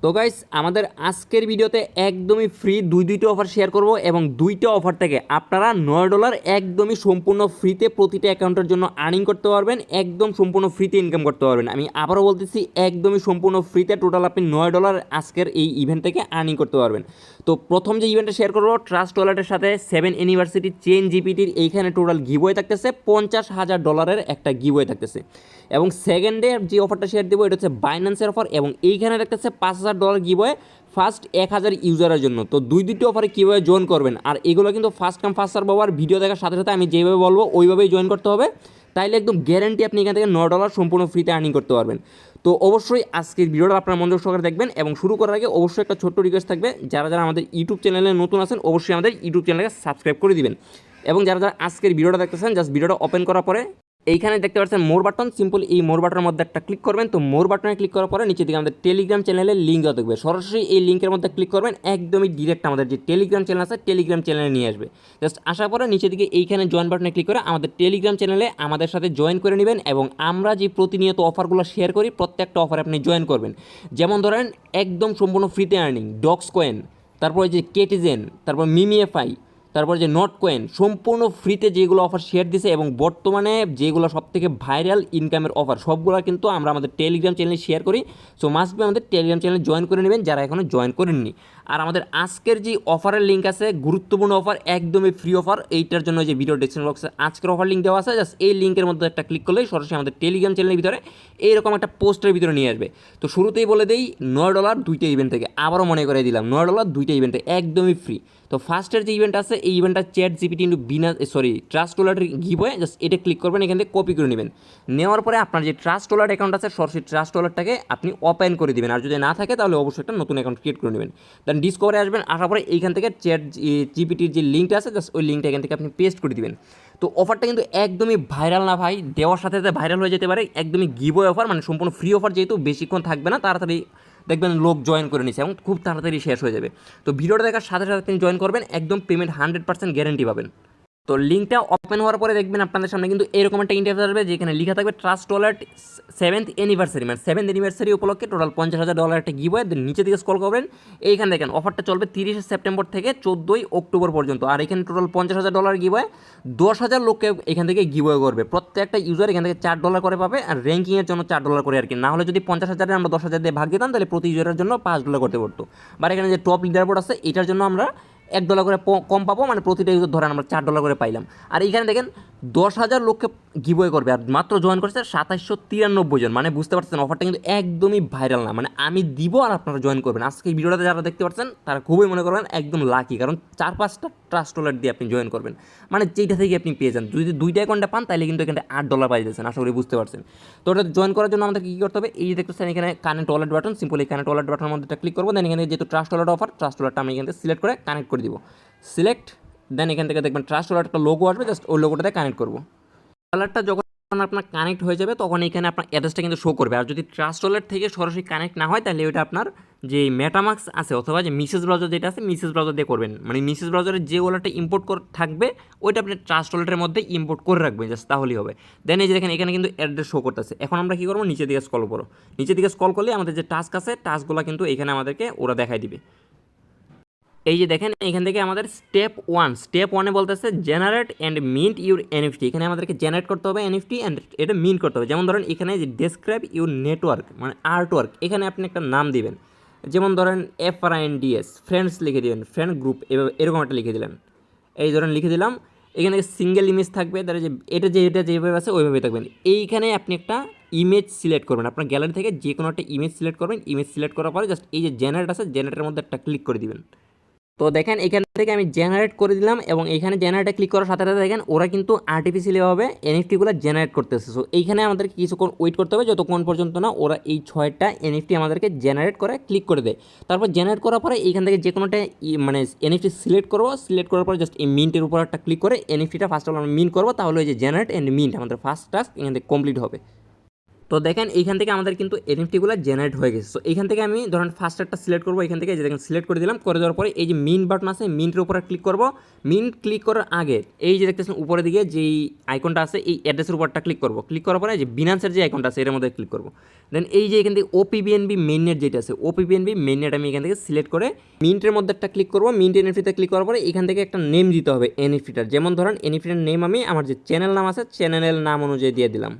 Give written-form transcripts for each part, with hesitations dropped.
তো গাইস আমাদের আজকের ভিডিওতে একদমই ফ্রি দুইটা অফার শেয়ার করব এবং দুইটা অফার থেকে আপনারা $9 একদমই সম্পূর্ণ ফ্রিতে প্রতিটা অ্যাকাউন্টের জন্য আর্নিং করতে পারবেন, একদম সম্পূর্ণ ফ্রিতে ইনকাম করতে পারবেন। আমি আবারও বলতেছি একদমই সম্পূর্ণ ফ্রিতে টোটাল আপনি $9 আজকের এই ইভেন্ট থেকে আর্নিং করতে পারবেন। তো প্রথম যে ইভেন্টটা শেয়ার করবো ট্রাস্ট ওয়ালেটের সাথে 7 ইউনিভার্সিটি চেইন জিপিটির এইখানে টোটাল গিভওয়ে থাকতেছে $50,000 একটা গিভওয়ে থাকতেছে। এবং সেকেন্ডে যে অফারটা শেয়ার দেবো এটা হচ্ছে বাইন্যান্সের অফার এবং এইখানে দেখতেছে $5,000 গিভওয়ে ফার্স্ট 1000 ইউজারের জন্য। তো দুইটা অফারে কীভাবে জয়েন করবেন, আর এগুলো কিন্তু ফার্স্ট কাম ফার্স্ট সার্ভ হওয়ার ভিডিও দেখার সাথে সাথে আমি যেভাবে বলবো ওইভাবেই জয়েন করতে হবে, তাইলে একদম গ্যারান্টি আপনি এখান থেকে $9 সম্পূর্ণ ফ্রিতে আর্নিং করতে পারবেন। তো অবশ্যই আজকের ভিডিওটা আপনার মনোযোগ সহকারে দেখবেন এবং শুরু করার আগে অবশ্যই একটা ছোট্ট রিকোয়েস্ট থাকবে, যারা যারা আমাদের ইউটিউব চ্যানেলে নতুন আছেন অবশ্যই আমাদের ইউটিউব চ্যানেলকে সাবস্ক্রাইব করে দিবেন। এবং যারা যারা আজকের ভিডিওটা দেখতেছেন জাস্ট ভিডিওটা ওপেন করার পরে এইখানে দেখতে পাচ্ছেন মোর বাটন, সিম্পল এই মোর বাটনের মধ্যে একটা ক্লিক করবেন। তো মোর বাটনে ক্লিক করার পরে নিচে দিকে আমাদের টেলিগ্রাম চ্যানেলের লিঙ্ক দেওয়া থাকবে, সরাসরি এই লিঙ্কের মধ্যে ক্লিক করবেন, একদমই ডিরেক্ট আমাদের যে টেলিগ্রাম চ্যানেল আছে টেলিগ্রাম চ্যানেলে নিয়ে আসবে। জাস্ট আসার পরে নিচে দিকে এইখানে জয়েন বাটনে ক্লিক করে আমাদের টেলিগ্রাম চ্যানেলে আমাদের সাথে জয়েন করে নেবেন এবং আমরা যে প্রতিনিয়ত অফারগুলো শেয়ার করি প্রত্যেকটা অফারে আপনি জয়েন করবেন। যেমন ধরেন একদম সম্পূর্ণ ফ্রিতে আর্নিং ডক্স কয়েন, তারপরে যে কেটিজেন, তারপর মিমিএফআই, তারপর যে নট কয়েন, সম্পূর্ণ ফ্রিতে যেগুলো অফার শেয়ার দিছে এবং বর্তমানে যেগুলো সবথেকে ভাইরাল ইনকামের অফার সবগুলো কিন্তু আমরা আমাদের টেলিগ্রাম চ্যানেলে শেয়ার করি। সো মাস্ট বি আমাদের টেলিগ্রাম চ্যানেলে জয়েন করে নেবেন যারা এখনও জয়েন করেননি। আর আমাদের আজকের যে অফারের লিঙ্ক আছে গুরুত্বপূর্ণ অফার, একদমই ফ্রি অফার, এইটার জন্য যে ভিডিও ডেসক্রিপশন বক্সে আজকের অফার লিঙ্ক দেওয়া আছে, জাস্ট এই লিঙ্কের মধ্যে একটা ক্লিক করলেই সরাসরি আমাদের টেলিগ্রাম চ্যানেলের ভিতরে এইরকম একটা পোস্টের ভিতরে নিয়ে আসবে। তো শুরুতেই বলে দেই $9 দুইটা ইভেন্ট থেকে, আবারও মনে করে দিলাম $9 দুইটা ইভেন্ট থেকে একদমই ফ্রি। তো ফার্স্টের যে ইভেন্ট আছে এই ইভেন্টটা চ্যাট জিপিটি ইন্টু ট্রাস্ট ওয়ালেটের গিভওয়ে, জাস্ট এটা ক্লিক করবেন, এখান থেকে কপি করে নেবেন। নেওয়ার পরে আপনার যে ট্রাস্ট ওয়ালেট অ্যাকাউন্ট আছে সরাসরি ট্রাস্ট ওয়ালেটটাকে আপনি ওপেন করে দিবেন, আর যদি না থাকে তাহলে অবশ্যই একটা নতুন অ্যাকাউন্ট ক্রিয়েট করে নেবেন। দেন ডিসকভারে আসবেন, আসার পরে এইখান থেকে চ্যাট জিপিটির যে লিঙ্কটা আছে জাস্ট ওই লিঙ্কটা এখান থেকে আপনি পেস্ট করে দিবেন। তো অফারটা কিন্তু একদমই ভাইরাল না ভাই, দেওয়ার সাথে সাথে ভাইরাল হয়ে যেতে পারে, একদমই গিভওয়ে অফার, মানে সম্পূর্ণ ফ্রি অফার, যেহেতু বেশিক্ষণ থাকবে না, তাড়াতাড়ি দেখবেন লোক জয়েন করে নিচ্ছে এবং খুব তাড়াতাড়ি শেষ হয়ে যাবে। তো ভিডিওটা দেখার সাথে সাথে তিনি জয়েন করবেন, একদম পেমেন্ট 100% গ্যারেন্টি পাবেন। তো লিঙ্কটা ওপেন হওয়ার পরে দেখবেন আপনাদের সামনে কিন্তু এরকম একটা ইন্টারফেস আসবে যেখানে লেখা থাকবে ট্রাস্ট ওয়ালেট 7th অ্যানিভার্সারি, মানে 7th অ্যানিভার্সারি উপলক্ষে টোটাল $50,000 একটা গিভওয়ে। নিচে দিকে স্ক্রল করবেন, এইখানে দেখেন অফারটা চলবে 30 সেপ্টেম্বর থেকে 14 অক্টোবর পর্যন্ত। আর এখানে টোটাল $50,000 গিভওয়ে, 10,000 লোককে এখান থেকে গিভওয়ে করবে, প্রত্যেকটা ইউজার এখান থেকে $4 করে পাবে, আর র্যাঙ্কিংয়ের জন্য $4 করে আর কি। না হলে যদি 50,000 আমরা 10,000 দিয়ে ভাগ দিতাম তাহলে প্রতি ইউজারের জন্য $5 করতে পড়তো। বা এখানে যে টপ লিডার বোর্ড আছে এটার জন্য আমরা $1 করে কম পাবো, মানে প্রতিটা ইউজার ধরেন আমরা $4 করে পাইলাম। আর এইখানে দেখেন 10,000 লোককে গিভওয়ে করবে আর মাত্র জয়েন করছে 2793 জন, মানে বুঝতে পারছেন অফারটা কিন্তু একদমই ভাইরাল না, মানে আমি দিব আর আপনারা জয়েন করবেন। আজকে এই ভিডিওটাতে যারা দেখতে পাচ্ছেন তারা খুবই মনে করবেন একদম লাকি, কারণ 4-5টা ট্রাস্ট ওয়ালেট দিয়ে আপনি জয়েন করবেন, মানে যেটা থেকে আপনি পেয়ে যান। যদি দুইটা অ্যাকাউন্টে পান তাহলে কিন্তু এখানে $8 পাই যাচ্ছেন, আশা করি বুঝতে পারছেন। তো ওটা জয়েন করার জন্য আমাদের কী করতে হবে, এই যে দেখতেছেন এখানে কানেক্ট ওয়ালেট বাটন, সিম্পল এই কানেক্ট ওয়ালেট বাটনের মধ্যে ক্লিক করবো। দেন এখানে যেহেতু ট্রাস্ট ওয়ালেট অফার, ট্রাস্ট ওয়ালেটটা আমি এখান থেকে সিলেক্ট করে কানেক্ট করে দিব, সিলেক্ট। দেন এখান থেকে দেখবেন ট্রাস্ট ওয়ালেট একটা লোগো আসবে, জাস্ট ওই লোগোটাতে কানেক্ট করবো। ওয়ালেটটা যখন আপনার কানেক্ট হয়ে যাবে তখন এখানে আপনার অ্যাড্রেসটা কিন্তু শো করবে। আর যদি ট্রাস্ট ওয়ালেট থেকে সরাসরি কানেক্ট না হয় তাহলে ওইটা আপনার যে মেটামাক্স আছে অথবা যে মিসেস ব্রাউজার যেটা আছে মিসেস ব্রাউজার দিয়ে করবেন, মানে মিসেস ব্রাউজারের যে ওয়ালেটটা ইম্পোর্ট করে থাকবে ওইটা আপনি ট্রাস্ট ওয়ালেটের মধ্যে ইম্পোর্ট করে রাখবেন, জাস্ট তাহলেই হবে। দেন এই যে দেখেন এখানে কিন্তু অ্যাড্রেস শো করতেছে। এখন আমরা কী করবো, নিচে দিকে স্ক্রল করবো, নিচে দিকে স্ক্রল করলে আমাদের যে টাস্ক আছে টাস্কগুলো কিন্তু এখানে আমাদেরকে ওরা দেখাই দিবে। এই যে দেখেন এখান থেকে আমাদের স্টেপ 1 বলতেছে generate and mint your NFT. এখানে আমাদেরকে জেনারেট করতে হবে এনএফটি অ্যান্ড এটা মিন্ট করতে হবে। যেমন ধরেন এখানে যে ডেসক্রাইব ইউর নেটওয়ার্ক মানে আর্টওয়ার্ক, এখানে আপনি একটা নাম দিবেন, যেমন ধরেন FRINDS ফ্রেন্ডস লিখে দিবেন, ফ্রেন্ড গ্রুপ এরকম একটা লিখে দিলেন। এই ধরেন লিখে দিলাম, এখানে সিঙ্গেল ইমেজ থাকবে, তাহলে যে এটা যেভাবে আছে ওইভাবেই থাকবেন। এইখানে আপনি একটা ইমেজ সিলেক্ট করবেন, আপনার গ্যালারি থেকে যে কোনো একটা ইমেজ সিলেক্ট করবেন। ইমেজ সিলেক্ট করার পরে জাস্ট এই যে জেনারেট আছে জেনারেটের মধ্যে একটা ক্লিক করে দিবেন। তো দেখেন এখান থেকে আমি জেনারেট করে দিলাম এবং এইখানে জেনারেটে ক্লিক করার সাথে সাথে দেখেন ওরা কিন্তু আর্টিফিশিয়ালিভাবে এনএফটিগুলো জেনারেট করতেছে। সো এইখানে আমাদেরকে কিছুক্ষণ ওয়েট করতে হবে, যতক্ষণ পর্যন্ত না ওরা এই 6টা এনএফটি আমাদেরকে জেনারেট করে ক্লিক করে দেয়। তারপর জেনারেট করার পরে এইখান থেকে যে কোনোটা মানে এনএফটি সিলেক্ট করবো, সিলেক্ট করার পরে জাস্ট এই মিন্টের উপর একটা ক্লিক করে এনএফটিটা ফার্স্ট অফ অল আমরা মিন্ট করবো, তাহলে ওই যে জেনারেট অ্যান্ড মিন্ট আমাদের ফার্স্ট টাস্ক এখান থেকে কমপ্লিট হবে। তো দেখেন এইখান থেকে আমাদের কিন্তু এনএফটিগুলো জেনারেট হয়ে গেছে। তো এইখান থেকে আমি ধরেন ফার্স্ট একটা সিলেক্ট করবো, এখান থেকে যে দেখেন সিলেক্ট করে দিলাম, করে দেওয়ার পরে এই যে মিন্ট বাটন আছে মিন্টের উপরে ক্লিক করবো। মিন্ট ক্লিক করার আগে এই যে দেখতেছেন উপরে দিকে যেই আইকনটা আছে এই অ্যাড্রেসের উপরটা ক্লিক করবো, ক্লিক করার পরে যে বিনান্সের যে আইকনটা আছে এর মধ্যে ক্লিক করবো। দেন এই যে এখান থেকে ওপিবিএনবি মেইননেট যেটা আছে ওপিবিএনবি মেইননেট আমি এখান থেকে সিলেক্ট করে মিন্টের মধ্যে একটা ক্লিক করবো। মিন্ট এনএফটিতে ক্লিক করার পরে এখান থেকে একটা নেম দিতে হবে এনএফটিটার, যেমন ধরেন এনএফটিটার নেম আমি আমার যে চ্যানেল নাম আছে চ্যানেলের নাম অনুযায়ী দিয়ে দিলাম,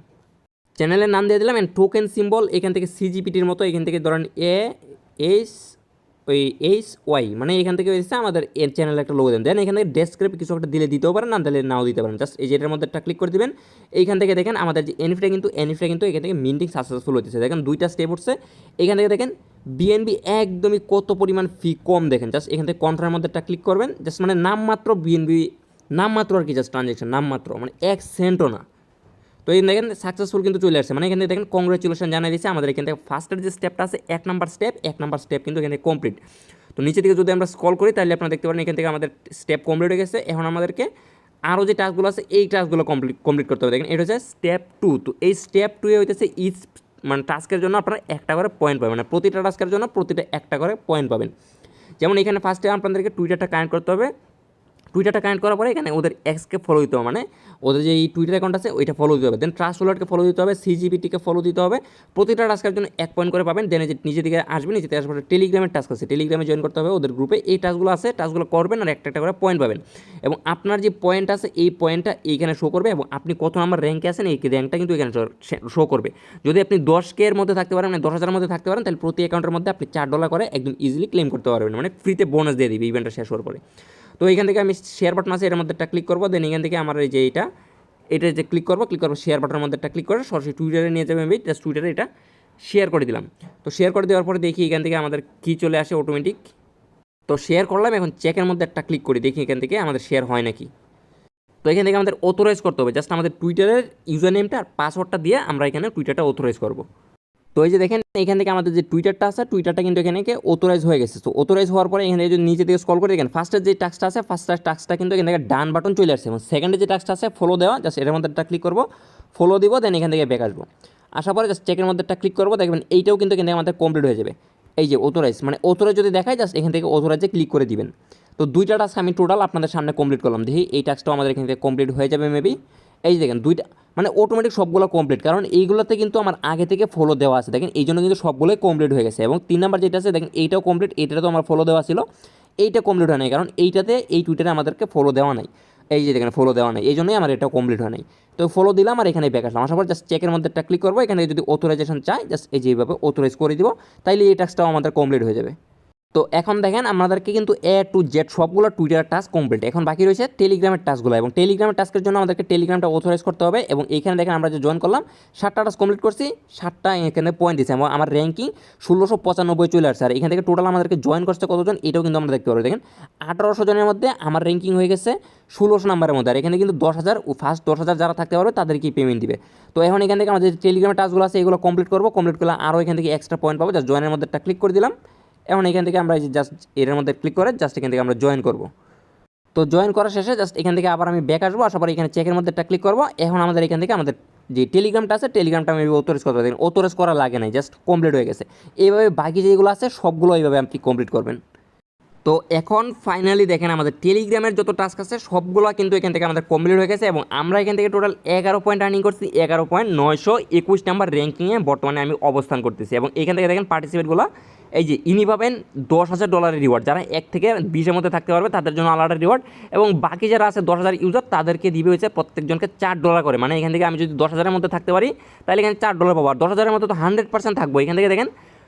চ্যানেলের নাম দিয়ে দিলাম। অ্যান্ড টোকেন সিম্বল এখান থেকে সিজিপিটির মতো এখান থেকে ধরেন ওই মানে এখান থেকে হয়েছে আমাদের এর চ্যানেলের একটা লোগো দেন। দেন এখান থেকে ডেসক্রিপ্ট কিছু একটা দিলে দিতেও পারেন, না দিলে নাও দিতে পারেন। জাস্ট এই যেটার মধ্যে একটা ক্লিক করে দিবেন। এইখান থেকে দেখেন আমাদের যে এনএফটিটা কিন্তু এখান থেকে মিন্টিং সাকসেসফুল হতেছে। দেখেন 2টা স্টেপ উঠছে। এখান থেকে দেখেন বিএনবি একদমই কত পরিমাণ ফি কম দেখেন। জাস্ট এখান থেকে কনফার্মের মধ্যে একটা ক্লিক করবেন। জাস্ট মানে নামমাত্র বিএনবি নামমাত্র আর কি, জাস্ট ট্রানজ্যাকশন নামমাত্র, মানে 1 সেন্টও না। তো এই দেখেন সাকসেসফুল কিন্তু চলে আসছে, মানে এখান থেকে দেখেন কংগ্রেচুলেশন জানাই দিচ্ছে আমাদের। এখান থেকে ফার্স্টের যে স্টেপটা আছে 1 নাম্বার স্টেপ কিন্তু এখান থেকে কমপ্লিট। তো নিচে থেকে যদি আমরা স্ক্রল করি তাহলে আপনারা দেখতে পারেন এখান থেকে আমাদের স্টেপ কমপ্লিট হয়ে গেছে। এখন আমাদেরকে আরও যে টাস্কগুলো আছে এই টাস্কগুলো কমপ্লিট করতে হবে। দেখেন এটা হচ্ছে স্টেপ 2। তো এই স্টেপ 2 এ হইতেছে ইচ মানে টাস্কের জন্য আপনারা একটা করে পয়েন্ট পাবেন, মানে প্রতিটা টাস্কের জন্য প্রতিটা একটা করে পয়েন্ট পাবেন। যেমন এখানে ফার্স্টে আপনাদেরকে টুইটারটা কানেক্ট করতে হবে। টুইটারটা কানেক্ট করার পরে এখানে ওদের এক্সকে ফলো দিতে হবে, মানে ওদের যে এই টুইটার অ্যাকাউন্ট আছে ওইটা ফলো দিতে হবে। দেন ট্রাস্ট ওয়ালেটকে ফলো দিতে হবে, সিজিপিটিকে ফলো দিতে হবে। প্রতিটা টাস্কের জন্য 1 পয়েন্ট করে পাবেন। দেন নিচে দিকে আসবেন, নিচে আসার পরে টেলিগ্রামের টাস্ক আছে, টেলিগ্রামে জয়েন করতে হবে ওদের গ্রুপে। এই টাস্কগুলো আছে, টাস্কগুলো করবেন আর একটা একটা করে পয়েন্ট পাবেন। এবং আপনার যে পয়েন্ট আছে এই পয়েন্টটা এইখানে শো করবে এবং আপনি কত নাম্বার র্যাঙ্কে আছেন এই র্যাঙ্কটা কিন্তু এখানে শো করবে। যদি আপনি 10K এর মধ্যে থাকতে পারেন, মানে 10,000 এর মধ্যে থাকতে পারেন, তাহলে প্রতি অ্যাকাউন্টের মধ্যে আপনি $4 করে একদম ইজিলি ক্লেম করতে পারবেন, মানে ফ্রিতে বোনাস দিয়ে দিবে ইভেন্টটা শেষ হওয়ার পরে। তো এখান থেকে আমি শেয়ার বাটন আছে এর মধ্যে একটা ক্লিক করবো। দেন এখান থেকে আমার এই যে এটা যে ক্লিক করবো শেয়ার বাটনের মধ্যে একটা ক্লিক করে সরাসরি টুইটারে নিয়ে যাবে। আমি জাস্ট টুইটারে এটা শেয়ার করে দিলাম। তো শেয়ার করে দেওয়ার পরে দেখি এখান থেকে আমাদের কি চলে আসে অটোমেটিক। তো শেয়ার করলাম, এখন চেকের মধ্যে একটা ক্লিক করি, দেখি এখান থেকে আমাদের শেয়ার হয় নাকি। তো এখান থেকে আমাদের অথরাইজ করতে হবে। জাস্ট আমাদের টুইটারের ইউজার নেমটা আর পাসওয়ার্ডটা দিয়ে আমরা এখানে টুইটারটা অথরাইজ করবো। তো এই যে দেখেন এখান থেকে আমাদের যে টুইটারটা আছে টুইটারটা কিন্তু এখানে অথরাইজ হয়ে গেছে। তো অথরাইজ হওয়ার পরে এখানে যদি নিচে থেকে স্ক্রল করে দেখেন ফার্স্টের যে টাস্কটা আছে ফার্স্টের টাস্কটা কিন্তু এখান থেকে ডান বাটন চলে আসছে এবং সেকেন্ডে যে টাস্কটা আছে ফলো দেওয়া, জাস্ট এর মধ্যে একটা ক্লিক করবো, ফলো দিব। দেন এখান থেকে ব্যাক আসবো, আসার পরে জাস্ট চেকের মধ্যে একটা ক্লিক করবো। দেখবেন এইটাও কিন্তু এখান থেকে আমাদের কমপ্লিট হয়ে যাবে। এই যে অথরাইজ, মানে অথরাইজ যদি দেখায় জাস্ট এখান থেকে অথরাইজে ক্লিক করে দিবেন। তো 2টা টাস্ক আমি টোটাল আপনাদের সামনে কমপ্লিট করলাম। দেখি এই টাস্কটাও আমাদের এখান থেকে কমপ্লিট হয়ে যাবে মেবি। এই যে দেখেন 2টা মানে অটোমেটিক সবগুলো কমপ্লিট, কারণ এইগুলোতে কিন্তু আমার আগে থেকে ফলো দেওয়া আছে। দেখেন এই জন্য কিন্তু সবগুলোই কমপ্লিট হয়ে গেছে। এবং 3 নাম্বার যেটা আছে দেখেন এইটাও কমপ্লিট, এইটাতে তো আমার ফলো দেওয়া ছিল, এইটা কমপ্লিট হয় নাই কারণ এইটাতে এই টুইটারে আমাদেরকে ফলো দেওয়া নাই। এই যে দেখেন ফলো দেওয়া নাই, এই জন্যই আমার এটাও কমপ্লিট হয় নাই। তো ফলো দিলাম আর এখানে ব্যাক আসলাম, আসার পর জাস্ট চেকের মধ্যে একটা ক্লিক করবো। এখানে যদি অথরাইজেশন চাই জাস্ট এই যে এইভাবে অথরাইজ করে দিব, তাইলে এই টাস্কটাও আমাদের কমপ্লিট হয়ে যাবে। তো এখন দেখেন আমাদেরকে কিন্তু A to Z সবগুলো টুইটার টাস্ক কমপ্লিট। এখন বাকি রয়েছে টেলিগ্রামের টাস্কগুলো, এবং টেলিগ্রামের টাস্কের জন্য আমাদেরকে টেলিগ্রামটা অথরাইজ করতে হবে। এবং এইখানে দেখেন আমরা যে জয়েন করলাম 7টা টাস্ক কমপ্লিট করছি, 7টা এখানে পয়েন্ট দিচ্ছে এবং আমার র্যাঙ্কিং 1695 চলে আসছে। আর এখান থেকে টোটাল আমাদেরকে জয়েন করছে কতজন এটাও কিন্তু আমরা দেখতে পারবো। দেখেন 1800 জনের মধ্যে আমার র্যাঙ্কিং হয়ে গেছে 1600 নাম্বারের মধ্যে। আর এখানে কিন্তু 10,000 ফার্স্ট 10,000 যারা থাকতে পারবে তাদেরকেই পেমেন্ট দিবে। তো এখন এখান থেকে আমাদের টেলিগ্রামের টাস্কগুলো আছে এগুলো কমপ্লিট করবো, কমপ্লিট করলে আরও এখান থেকে এক্সট্রা পয়েন্ট পাবো। জাস্ট জয়েনের মধ্যে একটা ক্লিক করে দিলাম। এখন এখান থেকে আমরা জাস্ট এর মধ্যে ক্লিক করে জাস্ট এখান থেকে আমরা জয়েন করব। তো জয়েন করা শেষে জাস্ট এখান থেকে আবার আমি ব্যাক আসবো, আসার পরে এখানে চেকের মধ্যে একটা ক্লিক করবো। এখন আমাদের এখান থেকে আমাদের যে টেলিগ্রামটা আছে টেলিগ্রামটা আমি অথরাইজ করতে পারি, অথরাইজ করা লাগে নাই, জাস্ট কমপ্লিট হয়ে গেছে। এইভাবে বাকি যেগুলো আছে সবগুলো এইভাবে আপনি কমপ্লিট করবেন। তো এখন ফাইনালি দেখেন আমাদের টেলিগ্রামের যত টাস্ক আছে সবগুলো কিন্তু এখান থেকে আমাদের কমপ্লিট হয়ে গেছে এবং আমরা এখান থেকে টোটাল 11 পয়েন্ট আর্নিং করছি। 11.921 নাম্বার র্যাঙ্কিংয়ে বর্তমানে আমি অবস্থান করতেছি। এবং এখান থেকে দেখেন পার্টিসিপেটগুলো এই যে ইনি পাবেন $10,000 রিওয়ার্ড, যারা 1 থেকে 20-এর মধ্যে থাকতে পারবে তাদের জন্য আলাদা রিওয়ার্ড। এবং বাকি যারা আছে 10,000 ইউজার তাদেরকে দিবে হচ্ছে প্রত্যেকজনকে $4 করে। মানে এখান থেকে আমি যদি 10,000-এর মধ্যে থাকতে পারি তাহলে এখানে $4 পাবো। আর 10,000-এর মধ্যে তো 100% থাকবো। এখান থেকে দেখেন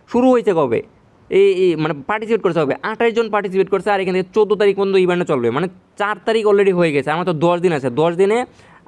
শুরু হয়েছে কবে, এই মানে পার্টিসিপেট করতে হবে 28 জন পার্টিসিপেট করছে। আর এখান থেকে 14 তারিখ পর্যন্ত ইভেন্টটা চলবে, মানে 4 তারিখ অলরেডি হয়ে গেছে। আমার তো 10 দিন আছে, 10 দিনে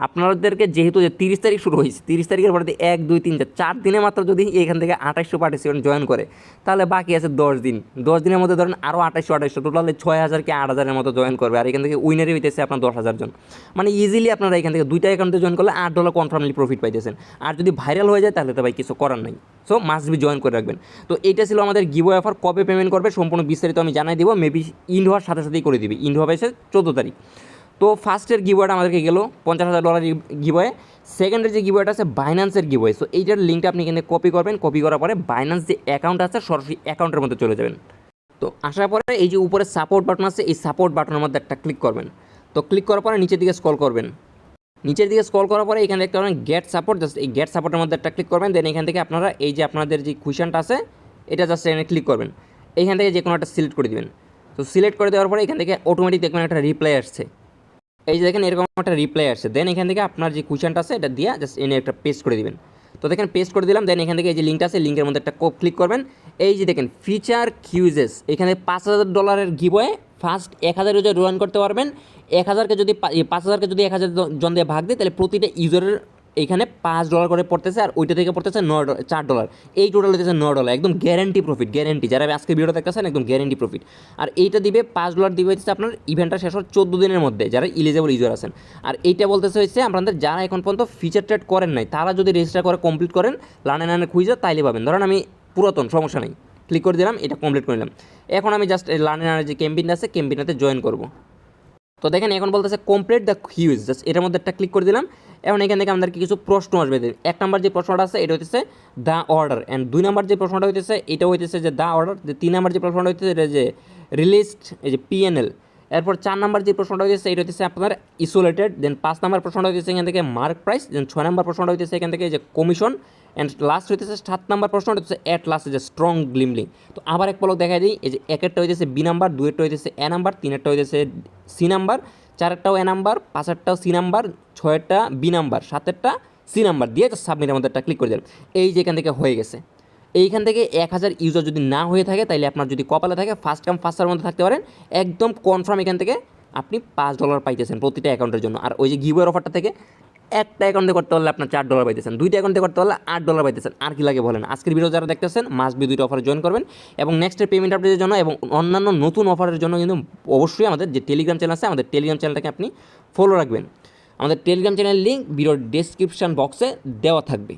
আপনাদেরকে যেহেতু যে 30 তারিখ শুরু হয়েছে, 30 তারিখের পরে 1, 2, 3, 4 দিনে মাত্র যদি এখান থেকে 2800 পার্টিসিপেন্ট জয়েন করে তাহলে বাকি আছে 10 দিন। 10 দিনের মধ্যে ধরেন আরও 2800 টোটাল 6,000 কি 8,000-এর মতো জয়েন করবে। আর এখান থেকে উইনারই হইতেছে আপনার 10,000 জন। মানে ইজিলি আপনারা এখান থেকে 2টা অ্যাকাউন্টে জয়েন করলে $8 কনফার্মলি প্রফিট পাইতেছেন। আর যদি ভাইরাল হয়ে যায় তাহলে তো ভাই কিছু করার নাই, সো মাস্ট বি জয়েন করে রাখবেন। তো এইটা ছিল আমাদের গিভওয়ে অফার। কবে পেমেন্ট করবে সম্পূর্ণ বিস্তারিত আমি জানাই দিব, মেবি ইন্ড হওয়ার সাথে সাথেই করে দিবি। ইন্ড হবে 14 তারিখ। তো ফার্স্টের গিভওয়েটা আমাদেরকে গেল $50,000 গিভওয়ে। সেকেন্ডের যে গিভওয়েটা আছে বাইন্যান্সের গিভওয়ে। সো এইটার লিঙ্কটা আপনি এখানে কপি করবেন, কপি করার পরে বাইন্যান্স যে অ্যাকাউন্ট আছে সরাসরি অ্যাকাউন্টের মধ্যে চলে যাবেন। তো আসার পরে এই যে উপরে সাপোর্ট বাটন আছে, এই সাপোর্ট বাটনের মধ্যে একটা ক্লিক করবেন। তো ক্লিক করার পরে নিচের দিকে স্ক্রল করবেন। নিচের দিকে স্ক্রল করার পরে এখানে দেখতে পাবেন গেট সাপোর্ট, জাস্ট এই গেট সাপোর্টের মধ্যে একটা ক্লিক করবেন। দেন এখান থেকে আপনারা এই যে আপনাদের যে কুশনটা আছে এটা জাস্ট এখানে ক্লিক করবেন। এইখান থেকে যে কোনো একটা সিলেক্ট করে দিবেন। তো সিলেক্ট করে দেওয়ার পরে এখান থেকে অটোমেটিক দেখবেন একটা রিপ্লাই আসছে। এই যে দেখেন এরকম একটা রিপ্লাই আসছে। দেন এখান থেকে আপনার যে কুশনটা আছে এটা দিয়ে জাস্ট এনে একটা পেস্ট করে দিবেন। তো দেখেন পেস্ট করে দিলাম। দেন এখান থেকে এই যে লিঙ্কটা আছে লিঙ্কের মধ্যে একটা ক্লিক করবেন। এই যে দেখেন ফিচার কিউজেস, এখানে $5,000 গিভওয়ে। ফার্স্ট 1,000 ইউজার রান করতে পারবেন। 1,000কে যদি 5,000কে যদি 1,000 জন দিয়ে ভাগ দিই তাহলে প্রতিটা ইউজারের এখানে $5 করে পড়তেছে, আর ওইটা থেকে পড়তেছে $4। এই টোটাল হচ্ছে $9, একদম গ্যারেন্টি প্রফিট, গ্যারেন্টি। যারা আজকে ভিডিওটা দেখতেছেন একদম গ্যারেন্টি প্রফিট। আর এইটা দিবে $5 দিবে হচ্ছে আপনার ইভেন্টটা শেষ হওয়ার 14 দিনের মধ্যে যারা ইলিজিবল ইউজার আছেন। আর এইটা বলতেছে হচ্ছে আপনাদের যারা এখন পর্যন্ত ফিচার ট্রেড করেন নাই তারা যদি রেজিস্টার করে কমপ্লিট করেন লার্ন খুঁজে তাইলে পাবেন। ধরেন আমি পুরাতন, সমস্যা নেই, ক্লিক করে দিলাম, এটা কমপ্লিট করে নিলাম। এখন আমি জাস্ট লার্ন যে ক্যাম্পেইনটা আছে ক্যাম্পেইনটাতে জয়েন করবো। তো দেখেন এখন বলতেছে কমপ্লিট দ্য কিউজ, জাস্ট এটার মধ্যে একটা ক্লিক করে দিলাম। এখন এখান থেকে আমাদেরকে কিছু প্রশ্ন আসবে। 1 নাম্বার যে প্রশ্নটা আছে এটা হচ্ছে দ্য অর্ডার, অ্যান্ড 2 নাম্বার যে প্রশ্নটা হইতেছে এটা হইতেছে যে দ্য অর্ডার। 3 নাম্বার যে প্রশ্নটা হইতেছে এটা যে রিলিজড, এই যে PNL। এরপর 4 নাম্বার যে প্রশ্নটা হইতেছে এটা হচ্ছে আপনার ইসোলেটেড। দেন 5 নাম্বার প্রশ্নটা হইতেছে এখান থেকে মার্ক প্রাইস। দেন 6 নাম্বার প্রশ্নটা হইতেছে এখান থেকে যে কমিশন। অ্যান্ড লাস্ট হইতেছে 7 নাম্বার প্রশ্নটা হচ্ছে অ্যাট লাস্ট যে স্ট্রং গ্লিমলিং। তো আবার এক পলক দেখা দিই, এই যে 1-এরটা হইতেছে B নাম্বার, 2-এরটা হইতেছে A নাম্বার, 3-এরটা হইতেছে C নাম্বার, 4-এরটাও A নাম্বার, 5-এরটাও C নাম্বার, 6-এরটা B নাম্বার, 7-এরটা C নাম্বার দিয়ে সাবমিটের মধ্যে একটা ক্লিক করে দেবেন। এই যে এখান থেকে হয়ে গেছে। এইখান থেকে 1,000 ইউজার যদি না হয়ে থাকে তাহলে আপনার যদি কপালে থাকে ফার্স্ট কাম ফার্স্ট সার্ভের মধ্যে থাকতে পারেন, একদম কনফার্ম এখান থেকে আপনি $5 পাইতেছেন প্রতিটা অ্যাকাউন্টের জন্য। আর ওই যে গিভওয়ের অফারটা থেকে একটা অ্যাকাউন্টে করতে পারলে আপনার $4 পাইতেছেন, 2টা অ্যাকাউন্টে করতে পারলে $8 পাইতেছেন। আর কি লাগে বলেন? আজকের ভিডিও যারা দেখতেছেন মাস্ট বি 2টা অফারে জয়েন করবেন। এবং নেক্সটের পেমেন্ট আপডেটের জন্য এবং অন্যান্য নতুন অফারের জন্য কিন্তু অবশ্যই আমাদের যে টেলিগ্রাম চ্যানেল আছে আমাদের টেলিগ্রাম চ্যানেলটাকে আপনি ফলো রাখবেন। আমাদের টেলিগ্রাম চ্যানেলের লিঙ্ক ভিডিওর ডেসক্রিপশন বক্সে দেওয়া থাকবে।